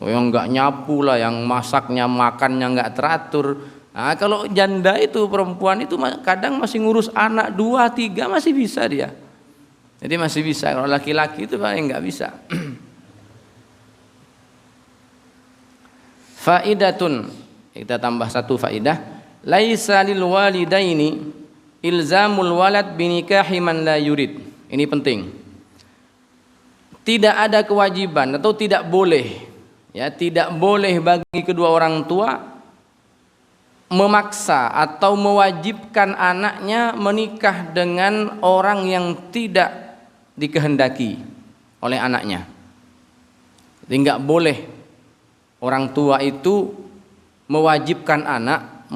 Yang nggak nyapu lah, yang masaknya makannya nggak teratur. Nah, kalau janda itu perempuan itu kadang masih ngurus anak 2, 3 masih bisa dia. Jadi masih bisa. Kalau laki-laki itu paling nggak bisa. Faidatun, kita tambah satu faidah. Laisa lil walidaini ilzamul walad binikahi man la yurid. Ini penting. Tidak ada kewajiban atau tidak boleh, ya, tidak boleh bagi kedua orang tua memaksa atau mewajibkan anaknya menikah dengan orang yang tidak dikehendaki oleh anaknya. Jadi nggak boleh orang tua itu mewajibkan anak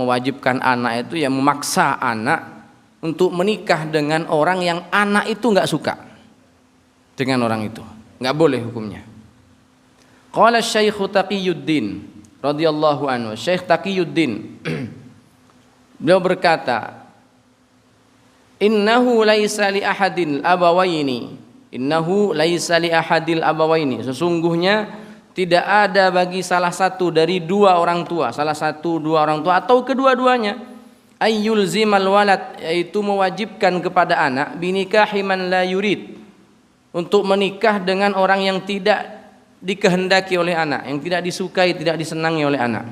itu ya, memaksa anak untuk menikah dengan orang yang anak itu nggak suka dengan orang itu, nggak boleh hukumnya. Qala Syekh Taqiyuddin radhiyallahu anhu, Syekh Taqiyuddin beliau berkata, innahu laisa li ahadil abawaini, sesungguhnya tidak ada bagi salah satu dari dua orang tua atau kedua-duanya, ayyul zimal walad, yaitu mewajibkan kepada anak, binikahi man la yurid, untuk menikah dengan orang yang tidak dikehendaki oleh anak, yang tidak disukai, tidak disenangi oleh anak.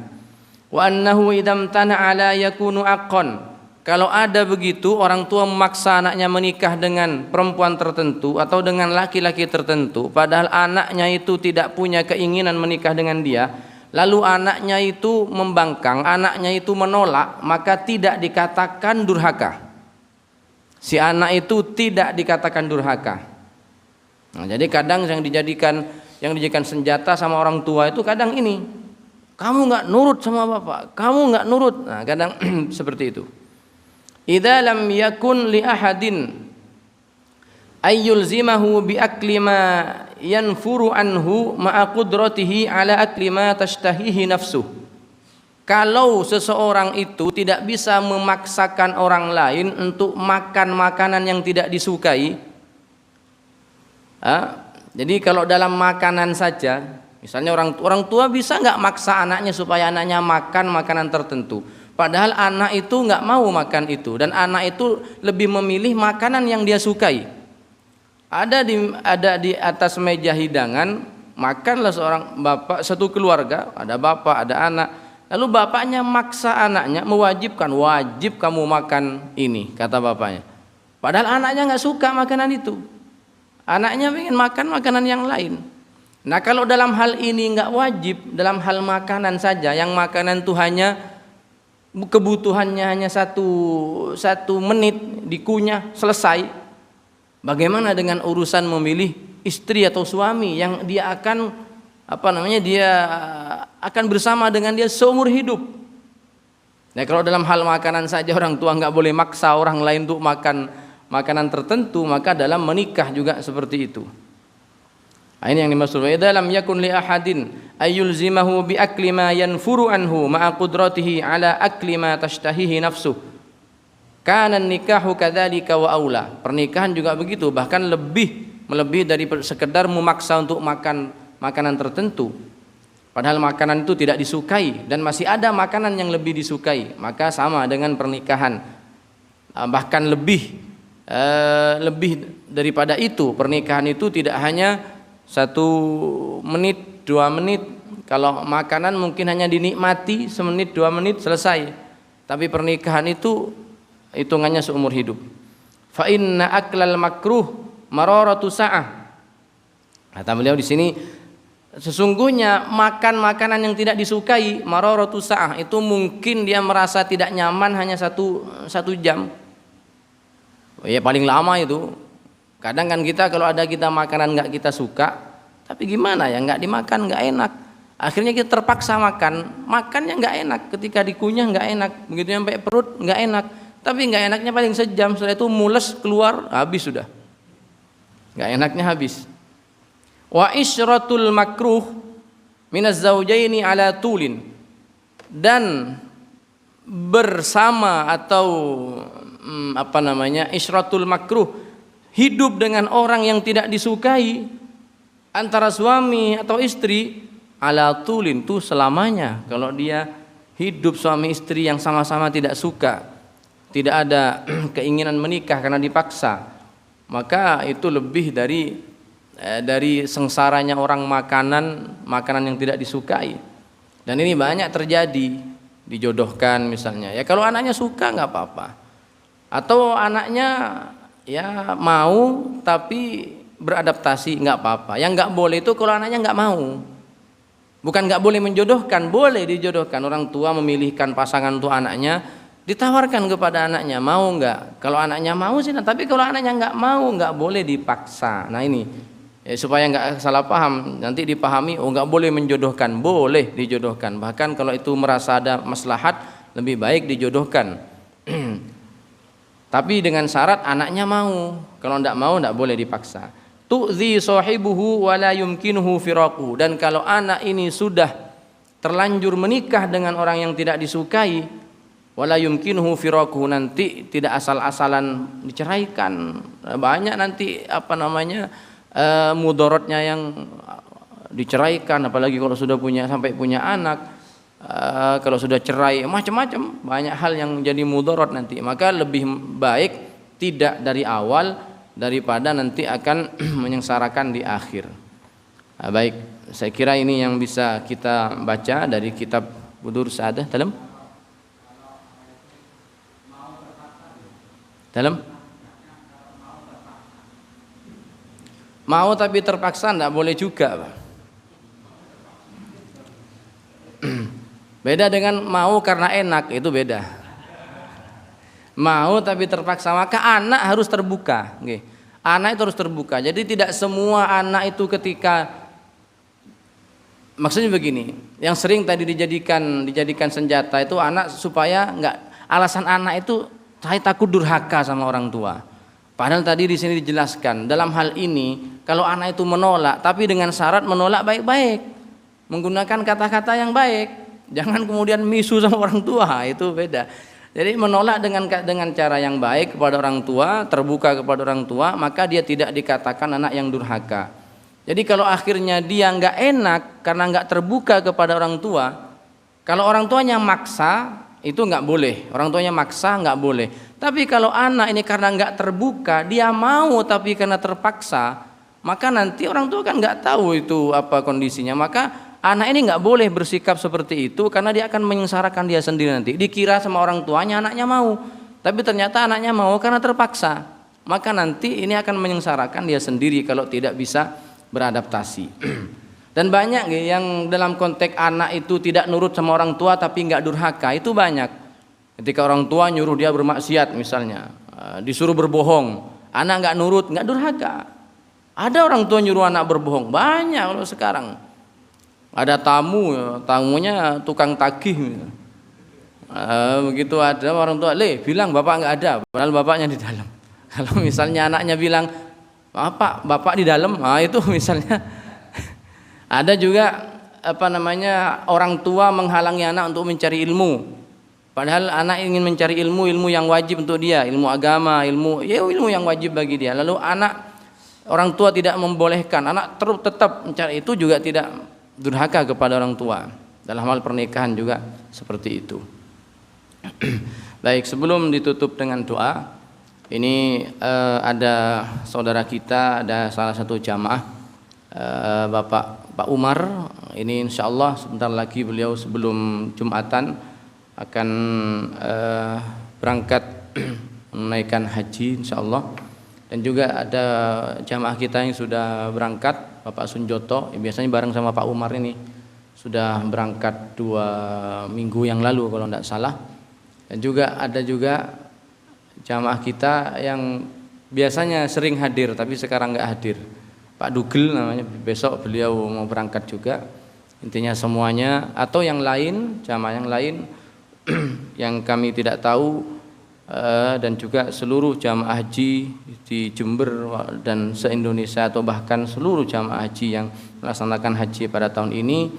Wa annahu idam tana ala yakunu aqqan, kalau ada begitu orang tua memaksa anaknya menikah dengan perempuan tertentu atau dengan laki-laki tertentu, padahal anaknya itu tidak punya keinginan menikah dengan dia, lalu anaknya itu membangkang, anaknya itu menolak, maka tidak dikatakan durhaka. Si anak itu tidak dikatakan durhaka. Nah, jadi kadang yang dijadikan senjata sama orang tua itu kadang ini, kamu nggak nurut sama bapak, kamu nggak nurut. Nah, kadang seperti itu. Idza lam yakun li ahadin ayyulzimahu bi akli ma yanfuru anhu ma'a qudratihi ala akli ma tashtahihi nafsuh. Kalau seseorang itu tidak bisa memaksakan orang lain untuk makan makanan yang tidak disukai, jadi kalau dalam makanan saja, misalnya orang tua bisa nggak maksa anaknya supaya anaknya makan makanan tertentu, padahal anak itu nggak mau makan itu, dan anak itu lebih memilih makanan yang dia sukai. Ada di atas meja hidangan, makanlah seorang bapak, satu keluarga, ada bapak, ada anak, lalu bapaknya maksa anaknya, mewajibkan, wajib kamu makan ini, kata bapaknya, padahal anaknya nggak suka makanan itu, anaknya ingin makan makanan yang lain. Nah, kalau dalam hal ini nggak wajib, dalam hal makanan saja, yang makanan itu hanya kebutuhannya hanya satu menit dikunyah selesai. Bagaimana dengan urusan memilih istri atau suami yang dia akan dia akan bersama dengan dia seumur hidup. Nah, kalau dalam hal makanan saja orang tua nggak boleh maksa orang lain untuk makan makanan tertentu, maka dalam menikah juga seperti itu. Nah, ini yang dimaksud wa idza lam yakun li ahadin ayyulzimahu bi akli ma yanfuru anhu ma'a qudratihi ala akli ma tashtahihi nafsuh. Kana nikahu kadzalika wa aula. Pernikahan juga begitu, bahkan melebihi dari sekedar memaksa untuk makan makanan tertentu. Padahal makanan itu tidak disukai dan masih ada makanan yang lebih disukai, maka sama dengan pernikahan. Bahkan lebih daripada itu, pernikahan itu tidak hanya 1 menit, 2 menit. Kalau makanan mungkin hanya dinikmati 1 menit, 2 menit selesai. Tapi pernikahan itu hitungannya seumur hidup. Fa inna aklal makruh mararatu sa'ah. Kata beliau di sini, sesungguhnya makan makanan yang tidak disukai, mararatu sa'ah, itu mungkin dia merasa tidak nyaman hanya satu jam. Ya paling lama itu. Kadang kan kalau ada makanan nggak kita suka, tapi gimana ya, nggak dimakan nggak enak. Akhirnya kita terpaksa makannya nggak enak, ketika dikunyah nggak enak, begitu sampai perut nggak enak. Tapi nggak enaknya paling sejam, setelah itu mules keluar, habis sudah. Nggak enaknya habis. Wa isyratul makruh minaz zaujaini ala tulin, dan bersama atau isyratul makruh, hidup dengan orang yang tidak disukai antara suami atau istri ala tulin tuh selamanya. Kalau dia hidup suami istri yang sama-sama tidak suka, tidak ada keinginan menikah karena dipaksa, maka itu lebih dari sengsaranya orang makanan yang tidak disukai. Dan ini banyak terjadi, dijodohkan misalnya. Ya kalau anaknya suka nggak apa-apa. Atau anaknya ya mau tapi beradaptasi nggak apa-apa. Yang nggak boleh itu kalau anaknya nggak mau. Bukan nggak boleh menjodohkan, boleh dijodohkan. Orang tua memilihkan pasangan untuk anaknya, ditawarkan kepada anaknya, mau nggak? Kalau anaknya mau sih, tapi kalau anaknya nggak mau, nggak boleh dipaksa. Nah ini supaya nggak salah paham, nanti dipahami, oh nggak boleh menjodohkan, boleh dijodohkan. Bahkan kalau itu merasa ada maslahat, lebih baik dijodohkan. Tapi dengan syarat anaknya mau. Kalau nggak mau, nggak boleh dipaksa. Tu'zi sahibuhu wa la yumkinuhu firaquhu. Dan kalau anak ini sudah terlanjur menikah dengan orang yang tidak disukai, wa la yumkinuhu firaquhu, nanti tidak asal-asalan diceraikan. Banyak nanti mudaratnya yang diceraikan, apalagi kalau sudah sampai punya anak. Kalau sudah cerai macam-macam, banyak hal yang jadi mudarat nanti. Maka lebih baik tidak dari awal daripada nanti akan menyengsarakan di akhir. Baik, saya kira ini yang bisa kita baca dari kitab Budur Sa'adah dalam mau tapi terpaksa enggak boleh juga, Pak. Beda dengan mau karena enak, itu beda. Mau tapi terpaksa, maka anak harus terbuka. Anak itu harus terbuka. Jadi tidak semua anak itu ketika, maksudnya begini, yang sering tadi dijadikan senjata itu anak supaya enggak, alasan anak itu saya takut durhaka sama orang tua. Padahal tadi di sini dijelaskan dalam hal ini kalau anak itu menolak, tapi dengan syarat menolak baik-baik, menggunakan kata-kata yang baik, jangan kemudian misu sama orang tua, itu beda. Jadi menolak dengan cara yang baik kepada orang tua, terbuka kepada orang tua, maka dia tidak dikatakan anak yang durhaka. Jadi kalau akhirnya dia nggak enak karena nggak terbuka kepada orang tua, kalau orang tuanya maksa itu nggak boleh, orang tuanya maksa nggak boleh. Tapi kalau anak ini karena nggak terbuka, dia mau tapi karena terpaksa, maka nanti orang tua kan nggak tahu itu apa kondisinya, maka anak ini nggak boleh bersikap seperti itu karena dia akan menyengsarakan dia sendiri nanti. Dikira sama orang tuanya anaknya mau, tapi ternyata anaknya mau karena terpaksa. Maka nanti ini akan menyengsarakan dia sendiri kalau tidak bisa beradaptasi. Dan banyak yang dalam konteks anak itu tidak nurut sama orang tua tapi nggak durhaka, itu banyak. Ketika orang tua nyuruh dia bermaksiat misalnya, disuruh berbohong, anak nggak nurut, nggak durhaka. Ada orang tua nyuruh anak berbohong, banyak kalau sekarang. Ada tamunya tukang tagih. Begitu ada orang tua, bilang bapak nggak ada, padahal bapaknya di dalam. Kalau misalnya anaknya bilang, bapak di dalam, itu misalnya. Ada juga orang tua menghalangi anak untuk mencari ilmu. Padahal anak ingin mencari ilmu yang wajib untuk dia, ilmu agama, ilmu yang wajib bagi dia. Lalu orang tua tidak membolehkan, anak tetap mencari, itu juga tidak durhaka kepada orang tua. Dalam hal pernikahan juga seperti itu. Baik, sebelum ditutup dengan doa, ini ada saudara kita, ada salah satu jamaah, Pak Umar. Ini insya Allah sebentar lagi beliau sebelum Jumatan akan berangkat menunaikan haji insya Allah. Dan juga ada jamaah kita yang sudah berangkat, Bapak Sunjoto, biasanya bareng sama Pak Umar ini, sudah berangkat 2 minggu yang lalu kalau tidak salah. Dan juga ada jamaah kita yang biasanya sering hadir tapi sekarang nggak hadir, Pak Dugel namanya, besok beliau mau berangkat juga. Intinya semuanya atau yang lain, jamaah yang lain yang kami tidak tahu, dan juga seluruh jamaah haji di Jember dan se-Indonesia atau bahkan seluruh jamaah haji yang melaksanakan haji pada tahun ini,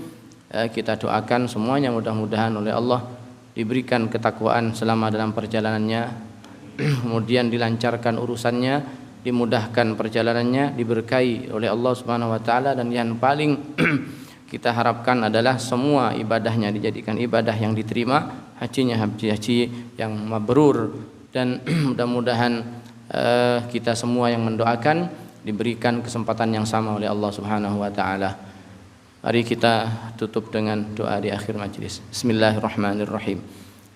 kita doakan semuanya mudah-mudahan oleh Allah diberikan ketakwaan selama dalam perjalanannya, kemudian dilancarkan urusannya, dimudahkan perjalanannya, diberkahi oleh Allah Subhanahu wa taala, dan yang paling kita harapkan adalah semua ibadahnya dijadikan ibadah yang diterima, hajinya haji yang mabrur, dan mudah-mudahan kita semua yang mendoakan diberikan kesempatan yang sama oleh Allah Subhanahu wa taala. Mari kita tutup dengan doa di akhir majlis. Bismillahirrahmanirrahim.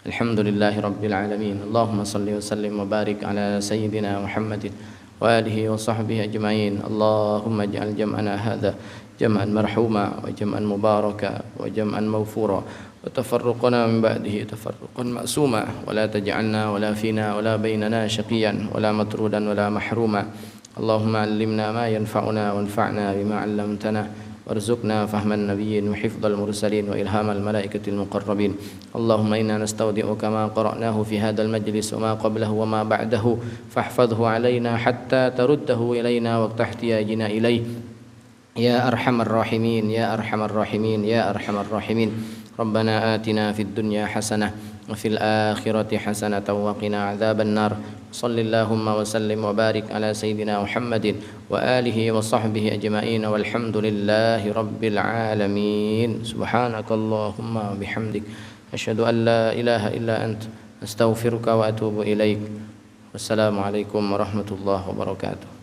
Alhamdulillahirabbil alamin. Allahumma shalli wa sallim wa barik ala sayyidina Muhammadin wa alihi wa sahbihi ajma'in. Allahumma ij'al jam'ana hadza jam'an marhuma wa jam'an mubaraka wa jam'an mawfura wa tafarruqana min ba'dihi tafarruqan ma'suma wa la taj'alna wa la fina wa la bainana shaqiyan wa la matrudan wa la mahruma. Allahumma 'allimna ma yanfa'una wanfa'na bima 'allamtana وارزقنا فهم النبيين وحفظ المرسلين وإلهام الملائكة المقربين. اللهم إنا نستودعك ما قرأناه في هذا المجلس وما قبله وما بعده، فاحفظه علينا حتى ترده إلينا وقت احتياجنا إليه يا أرحم الراحمين يا أرحم الراحمين يا أرحم الراحمين. ربنا آتنا في الدنيا حسنة وفي الآخرة حسنة وقنا عذاب النار. صل اللهم وسلم وبارك على سيدنا محمد وآله وصحبه أجمعين والحمد لله رب العالمين. سبحانك اللهم وبحمدك أشهد أن لا إله إلا أنت أستغفرك وأتوب إليك. والسلام عليكم ورحمة الله وبركاته.